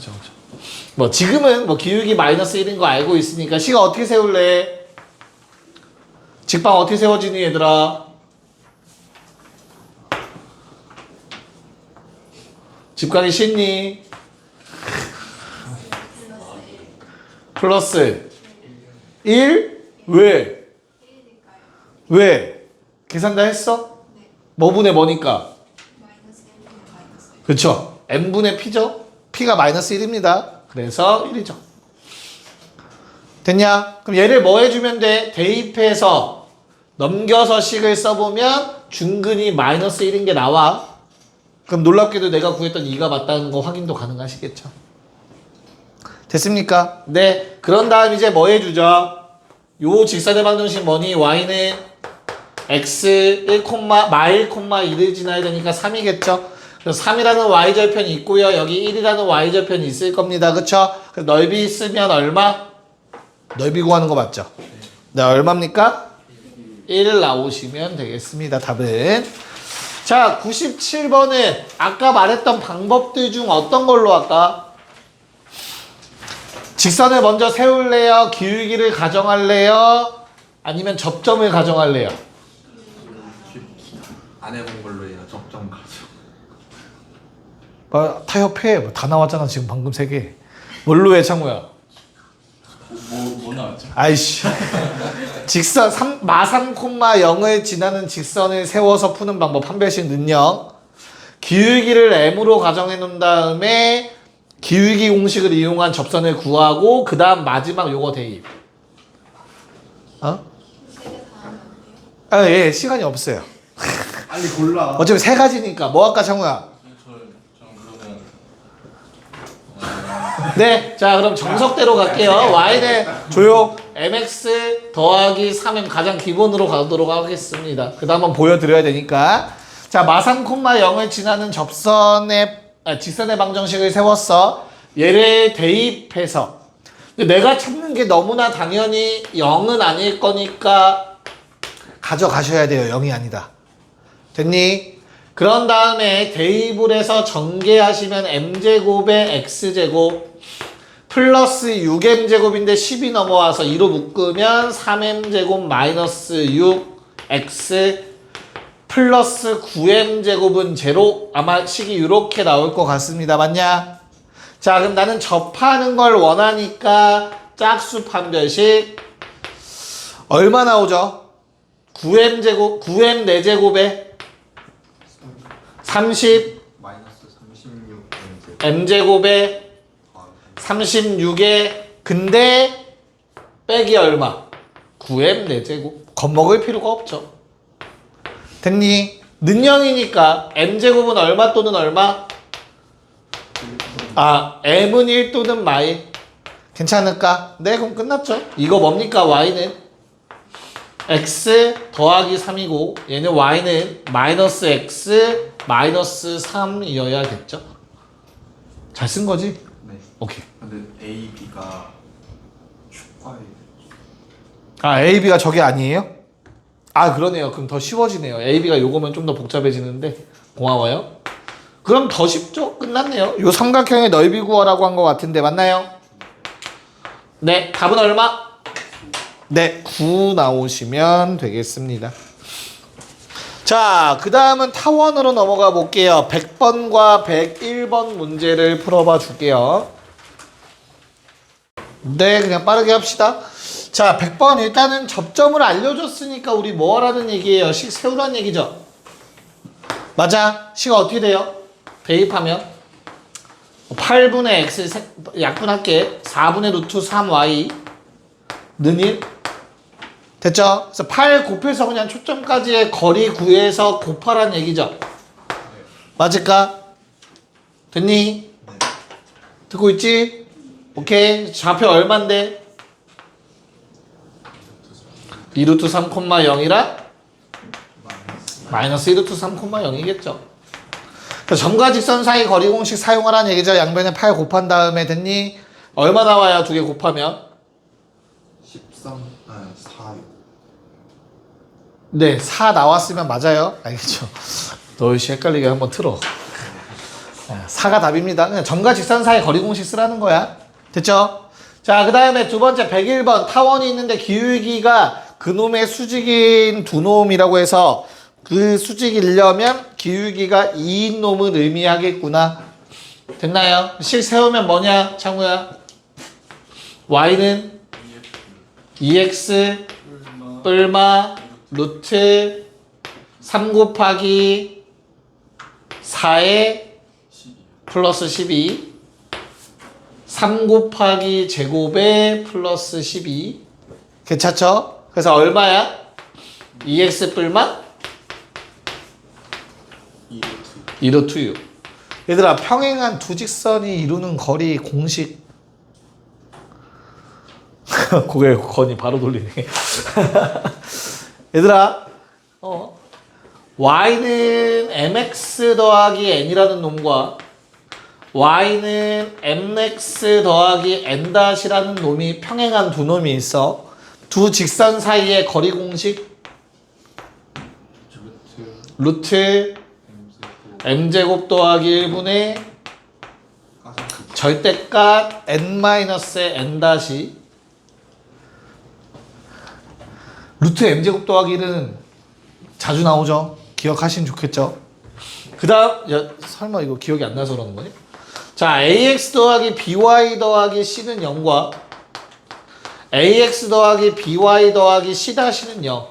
뭐 지금은 뭐 기울기 마이너스 1인 거 알고 있으니까 식을 어떻게 세울래? 직방 어떻게 세워지니 얘들아? 집 가기 싫니? 플러스 1? 왜? 왜? 계산 다 했어? 뭐 분의 뭐니까? 그쵸? n분의 p죠? p가 마이너스 1입니다. 그래서 1이죠. 됐냐? 그럼 얘를 뭐 해주면 돼? 대입해서 넘겨서 식을 써보면 중근이 마이너스 1인 게 나와. 그럼 놀랍게도 내가 구했던 2가 맞다는 거 확인도 가능하시겠죠? 됐습니까? 네. 그런 다음 이제 뭐 해주죠? 요 직선의 방정식 뭐니? y는 x 1, 마 1, 1을 지나야 되니까 3이겠죠? 그래서 3이라는 y절편이 있고요. 여기 1이라는 y절편이 있을 겁니다. 그쵸? 그래서 넓이 쓰면 얼마? 넓이 구하는 거 맞죠? 네, 얼마입니까? 1 나오시면 되겠습니다. 답은. 자, 97번은 아까 말했던 방법들 중 어떤 걸로 할까? 직선을 먼저 세울래요? 기울기를 가정할래요? 아니면 접점을 가정할래요? 안 해본 걸로 해요. 접점 가죠. 타협해. 다 나왔잖아. 지금 방금 3개. 뭘로 해, 창우야? 뭐 나왔죠? 아이씨. 직선 마 3, 0을 지나는 직선을 세워서 푸는 방법. 판별식 능력. 기울기를 m으로 가정해 놓은 다음에 기울기 공식을 이용한 접선을 구하고 그 다음 마지막 요거 대입. 예, 시간이 없어요. 빨리 골라. 어차피 3가지니까. 뭐 할까, 창우야? 그러면 네, 자 그럼 정석대로 갈게요. y는 조용 mx 더하기 3m 가장 기본으로 가도록 하겠습니다. 그 다음 한번 보여드려야 되니까. 자, 마3, 0을 지나는 직선의 방정식을 세웠어. 얘를 대입해서 내가 찾는 게 너무나 당연히 0은 아닐 거니까 가져가셔야 돼요. 0이 아니다. 됐니? 그런 다음에 대입을 해서 전개하시면 m제곱에 x제곱 플러스 6m제곱인데 10이 넘어와서 2로 묶으면 3m제곱 마이너스 6x 플러스 9m제곱은 제로. 아마 식이 이렇게 나올 것 같습니다. 맞냐? 자, 그럼 나는 접하는 걸 원하니까 짝수 판별식 얼마 나오죠? 9m제곱, 9m 4제곱에 30 마이너스 36 m제곱에 36에 근데 빼기 얼마? 9m 4제곱. 겁먹을 필요가 없죠. 됐니? 능령이니까 m제곱은 얼마 또는 얼마? m은 1 또는 마이. 괜찮을까? 네, 그럼 끝났죠. 이거 뭡니까? y는 x 더하기 3이고 얘는 y는 마이너스 x 마이너스 3이어야겠죠? 잘 쓴 거지? 네. 오케이. 근데 A, B가 축과에 A, B가 저게 아니에요? 그러네요. 그럼 더 쉬워지네요. A, B가 요거면 좀 더 복잡해지는데 고마워요. 그럼 더 쉽죠? 끝났네요. 요 삼각형의 넓이 구하라고 한 것 같은데 맞나요? 네, 답은 얼마? 네, 9 나오시면 되겠습니다. 자, 그 다음은 타원으로 넘어가 볼게요. 100번과 101번 문제를 풀어봐 줄게요. 네, 그냥 빠르게 합시다. 자, 100번 일단은 접점을 알려줬으니까 우리 뭐 하라는 얘기예요? 식 세우라는 얘기죠? 맞아. 식 어떻게 돼요? 대입하면 8분의 x 약분할게. 4분의 루트 3y 는 1 됐죠? 그래서 8 곱해서 그냥 초점까지의 거리 구해서 곱하라는 얘기죠? 맞을까? 됐니? 네. 듣고 있지? 오케이. 좌표 얼만데? 2루트 3,0이라 마이너스 1루트 3,0이겠죠. 점과 직선 사이 거리 공식 사용하라는 얘기죠. 양변에 8 곱한 다음에 됐니? 얼마 나와요? 두 개 곱하면? 4. 네, 4 나왔으면 맞아요. 알겠죠? 너희씨 헷갈리게 한번 틀어. 4가 답입니다. 그냥 점과 직선 사이 거리 공식 쓰라는 거야. 됐죠? 자, 그 다음에 두 번째 101번 타원이 있는데 기울기가 그놈의 수직인 두 놈이라고 해서 그 수직이려면 기울기가 2인 놈을 의미하겠구나. 됐나요? 식 세우면 뭐냐, 창우야? y는 2x 뿔마 루트 3 곱하기 4에 플러스 12 3 곱하기 제곱에 플러스 12 괜찮죠? 그래서 얼마야? 2x 뿔마 2루트 6 얘들아 평행한 두 직선이 이루는 거리 공식 고개 건이 바로 돌리네. 얘들아 y는 mx 더하기 n이라는 놈과 y는 mx 더하기 n-이라는 놈이 평행한 두 놈이 있어. 두 직선 사이의 거리 공식 루트 m제곱 더하기 1분의 절대값 n-의 n-. 루트 m제곱 더하기 1은 자주 나오죠. 기억하시면 좋겠죠. 그 다음 설마 이거 기억이 안 나서 그러는 거니? 자, ax 더하기 by 더하기 c는 0과 ax 더하기 by 더하기 c-는 0.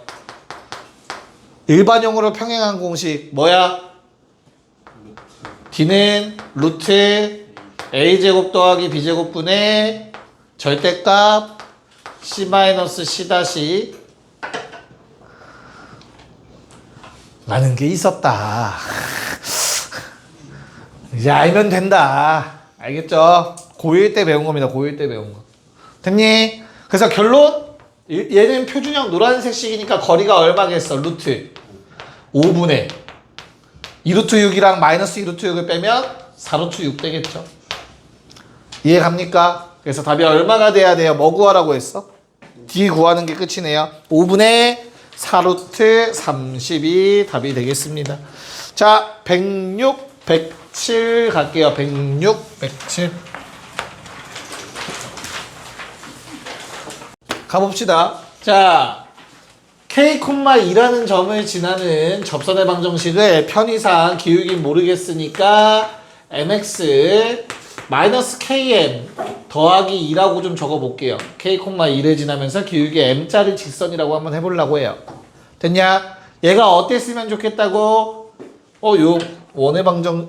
일반형으로 평행한 공식 뭐야? d는 루트 a제곱 더하기 b제곱분의 절대값 c-c' 라는 게 있었다. 이제 알면 된다. 알겠죠? 고1 때 배운 겁니다. 고1 때 배운 거. 됐니? 그래서 결론 얘는 표준형 노란색식이니까 거리가 얼마겠어? 루트 5분의 2루트 6이랑 마이너스 2루트 6을 빼면 4루트 6 되겠죠. 이해 갑니까? 그래서 답이 얼마가 돼야 돼요? 뭐 구하라고 했어? D 구하는 게 끝이네요. 5분의 4루트 32 답이 되겠습니다. 자, 106, 107 갈게요. 106, 107. 가봅시다. 자, K,2라는 점을 지나는 접선의 방정식을 편의상 기울기 모르겠으니까 mx 마이너스 km 더하기 2라고 좀 적어볼게요. K,2를 지나면서 기울기 m짜리 직선이라고 한번 해보려고 해요. 됐냐? 얘가 어땠으면 좋겠다고? 요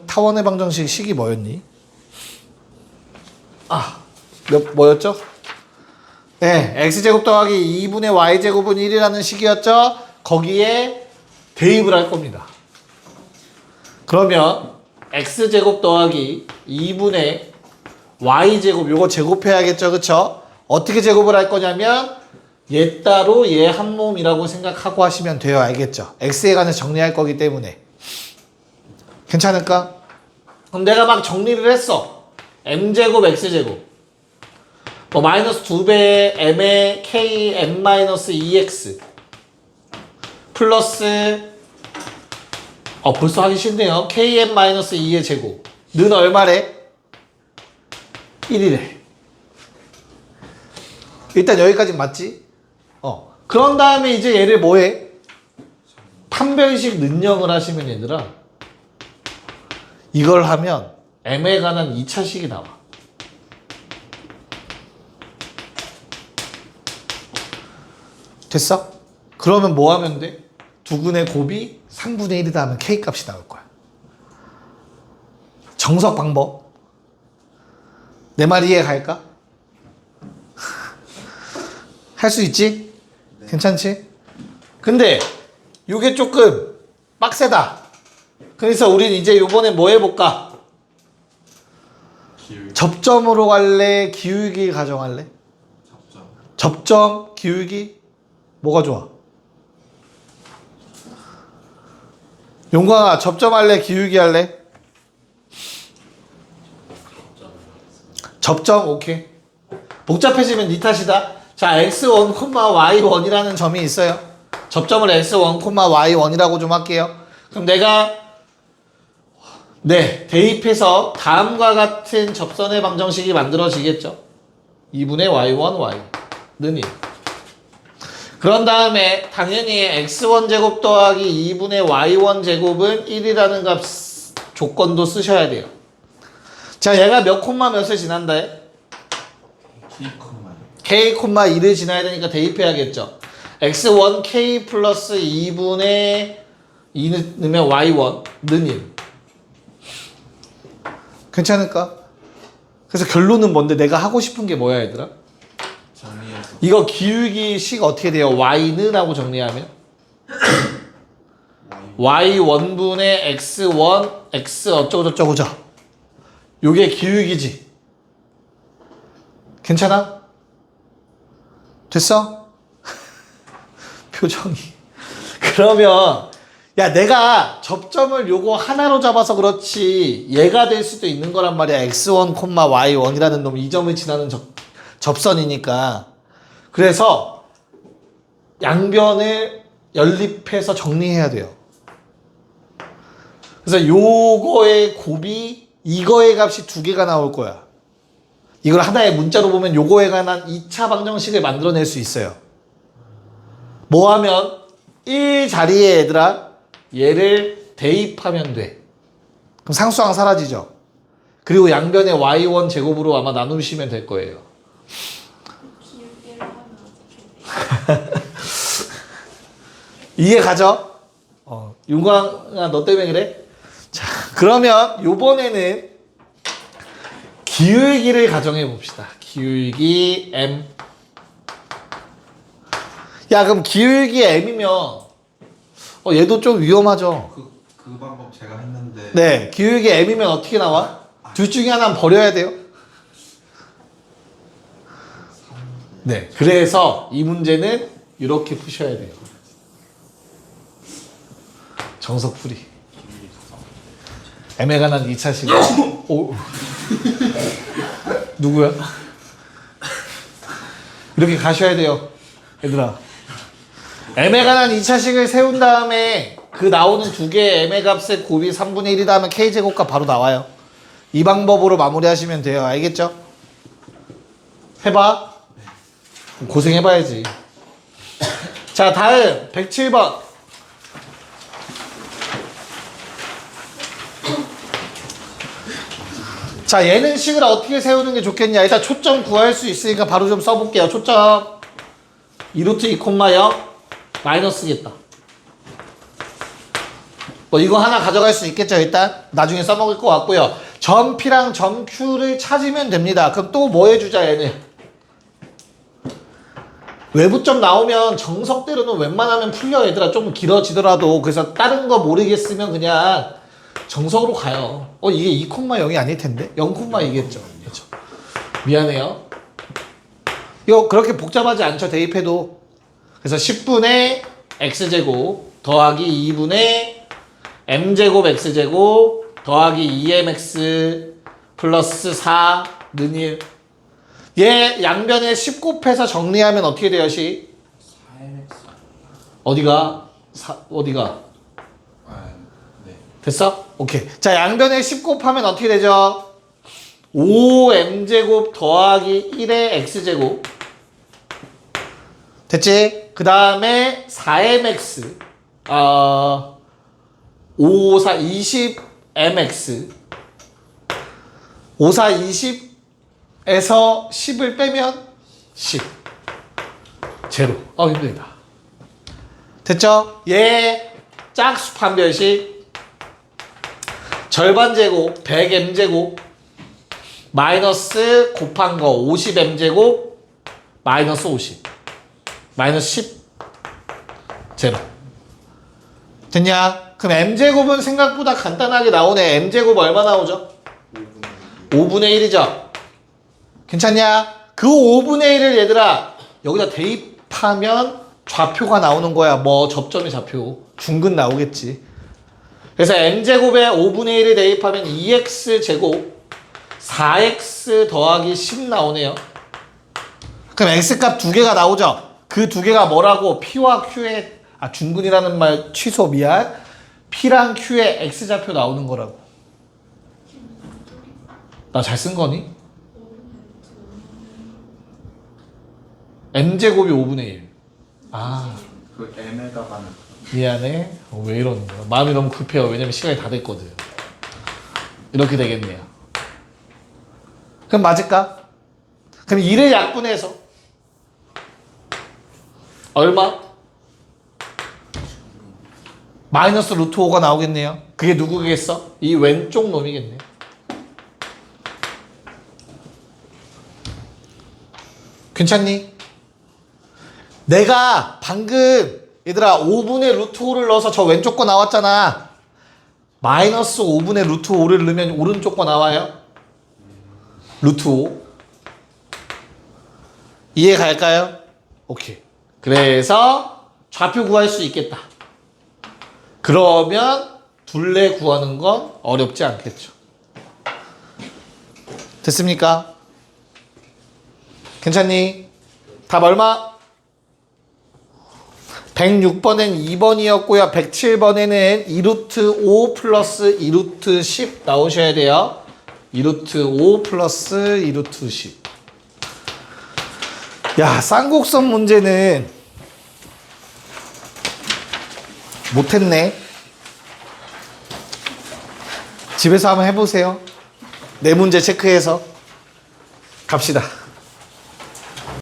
타원의 방정식 식이 뭐였니? 뭐였죠? 네, x제곱 더하기 2분의 y제곱은 1이라는 식이었죠? 거기에 대입을 할 겁니다. 그러면 x제곱 더하기 2분의 y제곱 요거 제곱해야겠죠, 그쵸? 어떻게 제곱을 할 거냐면 얘 따로 얘 한 몸이라고 생각하고 하시면 돼요. 알겠죠? x에 관해서 정리할 거기 때문에 괜찮을까? 그럼 내가 막 정리를 했어. m제곱 x제곱 마이너스 2배 m의 k m 마이너스 2x 플러스 벌써 하기 싫네요. km 마이너스 2의 제곱 는 얼마래? 1이래. 일단 여기까지 맞지? 그런 다음에 이제 얘를 뭐해? 판별식 능력을 하시면 얘들아 이걸 하면 m에 관한 2차식이 나와. 됐어? 그러면 뭐 하면 돼? 두근의 곱이 3분의 1이다 하면 k 값이 나올 거야. 정석 방법. 내 말 이해 갈까? 할 수 있지? 네. 괜찮지? 근데 요게 조금 빡세다. 그래서 우린 이제 요번에 뭐 해볼까? 기울기. 접점으로 갈래? 기울기 가정할래? 접점, 기울기? 뭐가 좋아? 용광아, 접점할래? 기울기 할래? 접점, 오케이. 복잡해지면 니 탓이다. 자, x1, y1이라는 점이 있어요. 접점을 x1, y1이라고 좀 할게요. 그럼 내가 대입해서 다음과 같은 접선의 방정식이 만들어지겠죠. 2분의 y1, y는 1. 그런 다음에 당연히 x1 제곱 더하기 2분의 y1 제곱은 1이라는 값 조건도 쓰셔야 돼요. 자, 얘가 몇 콤마 몇을 지난다 해? k,2를 지나야 되니까 대입해야겠죠. x1 k 플러스 2분의 2 넣으면 y1는 1. 괜찮을까? 그래서 결론은 뭔데? 내가 하고 싶은 게 뭐야 얘들아? 정리해서 이거 기울기식 어떻게 돼요? y는 하고 정리하면 y1분의 x1 x 어쩌고저쩌고죠. 요게 기울기지. 괜찮아? 됐어? 표정이. 그러면 야, 내가 접점을 요거 하나로 잡아서 그렇지 얘가 될 수도 있는 거란 말이야. x1, y1이라는 놈 이 점을 지나는 접선이니까. 그래서 양변을 연립해서 정리해야 돼요. 그래서 요거의 곱이 이거의 값이 두 개가 나올 거야. 이걸 하나의 문자로 보면 요거에 관한 2차 방정식을 만들어낼 수 있어요. 뭐 하면 1 자리에 얘들아 얘를 대입하면 돼. 그럼 상수항 사라지죠. 그리고 양변에 y1 제곱으로 아마 나누시면 될 거예요. 기울기를 하면 어떻게 돼? 이해 가죠? 윤광아 너 때문에 그래? 자, 그러면 요번에는 기울기를 가정해 봅시다. 기울기 m. 야, 그럼 기울기 m이면 얘도 좀 위험하죠. 그 방법 제가 했는데 네, 기울기 m이면 어떻게 나와? 둘 중에 하나는 버려야 돼요. 네, 그래서 이 문제는 이렇게 푸셔야 돼요. 정석풀이. m에 관한 2차식. 오. 누구야? 이렇게 가셔야 돼요. 얘들아. m에 관한 2차식을 세운 다음에 그 나오는 두 개의 m의 값의 곱이 3분의 1이다 하면 k제곱값 바로 나와요. 이 방법으로 마무리하시면 돼요. 알겠죠? 해봐. 고생해봐야지. 자, 다음 107번. 자, 얘는 식을 어떻게 세우는 게 좋겠냐. 일단 초점 구할 수 있으니까 바로 좀 써볼게요. 초점 2루트 2,0 마이너스겠다. 뭐 이거 하나 가져갈 수 있겠죠. 일단 나중에 써먹을 것 같고요. 점 P랑 점 Q를 찾으면 됩니다. 그럼 또 뭐 해주자 얘는. 외부점 나오면 정석대로는 웬만하면 풀려. 얘들아 좀 길어지더라도. 그래서 다른 거 모르겠으면 그냥 정석으로 가요. 이게 2,0이 아닐 텐데 0,2겠죠. 그렇죠. 미안해요. 이거 그렇게 복잡하지 않죠. 대입해도. 그래서 10분의 x제곱 더하기 2분의 m제곱 x제곱 더하기 2mx 플러스 4는 1. 얘 양변에 10 곱해서 정리하면 어떻게 돼요? 시? 4mx. 어디가? 네. 됐어? 오케이. 자, 양변에 10 곱하면 어떻게 되죠? 5m제곱 더하기 1의 x제곱. 됐지? 그 다음에 4mx 5, 4, 20mx 5, 4, 20에서 10을 빼면 10 제로. 힘들다. 됐죠? 얘 짝수 판별식 절반 제곱 100m제곱 마이너스 곱한 거 50m제곱 마이너스 50 마이너스 10 제로. 됐냐? 그럼 m제곱은 생각보다 간단하게 나오네. m제곱 얼마 나오죠? 5분의 1이죠? 괜찮냐? 그 5분의 1을 얘들아 여기다 대입하면 좌표가 나오는 거야. 뭐 접점의 좌표. 중근 나오겠지. 그래서 m제곱에 5분의 1을 대입하면 2x제곱 4x 더하기 10 나오네요. 그럼 x값 두 개가 나오죠? 그 두 개가 뭐라고? p와 q의 중근이라는 말 취소. 미안. p랑 q의 x좌표 나오는 거라고. 나 잘 쓴 거니? m제곱이 5분의 1. 그 m에다 가는. 미안해. 왜 이러는 거야? 마음이 너무 급해요. 왜냐면 시간이 다 됐거든. 이렇게 되겠네요. 그럼 맞을까? 그럼 1을 약분해서 얼마? 마이너스 루트 5가 나오겠네요. 그게 누구겠어? 이 왼쪽 놈이겠네. 괜찮니? 내가 방금 얘들아 5분의 루트 5를 넣어서 저 왼쪽 거 나왔잖아. 마이너스 5분의 루트 5를 넣으면 오른쪽 거 나와요. 루트 5. 이해 갈까요? 오케이. 그래서 좌표 구할 수 있겠다. 그러면 둘레 구하는 건 어렵지 않겠죠. 됐습니까? 괜찮니? 답 얼마? 106번엔 2번이었고요. 107번에는 2루트 5 플러스 2루트 10 나오셔야 돼요. 2루트 5 플러스 2루트 10. 야, 쌍곡선 문제는 못했네. 집에서 한번 해보세요. 네 문제 체크해서 갑시다.